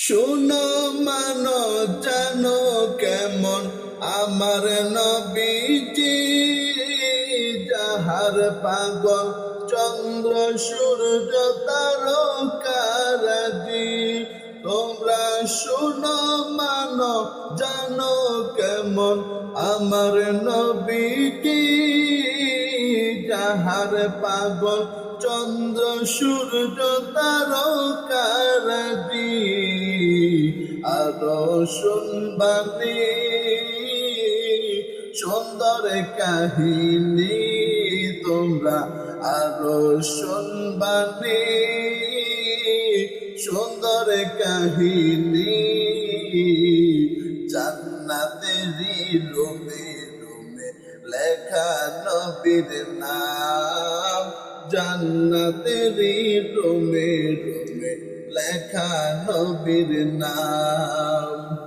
শোনো মানো জানো কেমন আমার নবীজি, যাহার পাগল চন্দ্র সূর্য তারকারাজি। তোমরা শোনো মানো জানো কেমন আমার নবীজি, যাহার পাগল চন্দ্র সূর্য তারকারাজি। আরো শুনবানি সুন্দর কাহিনী তোমরা, আরো শুনবানি সুন্দর কাহিনী। জান্নাতেরি রুমে রুমে লেখা নবীর নাম, জান্নাতেরি রুমে রুমে লেখা নবীর নাম।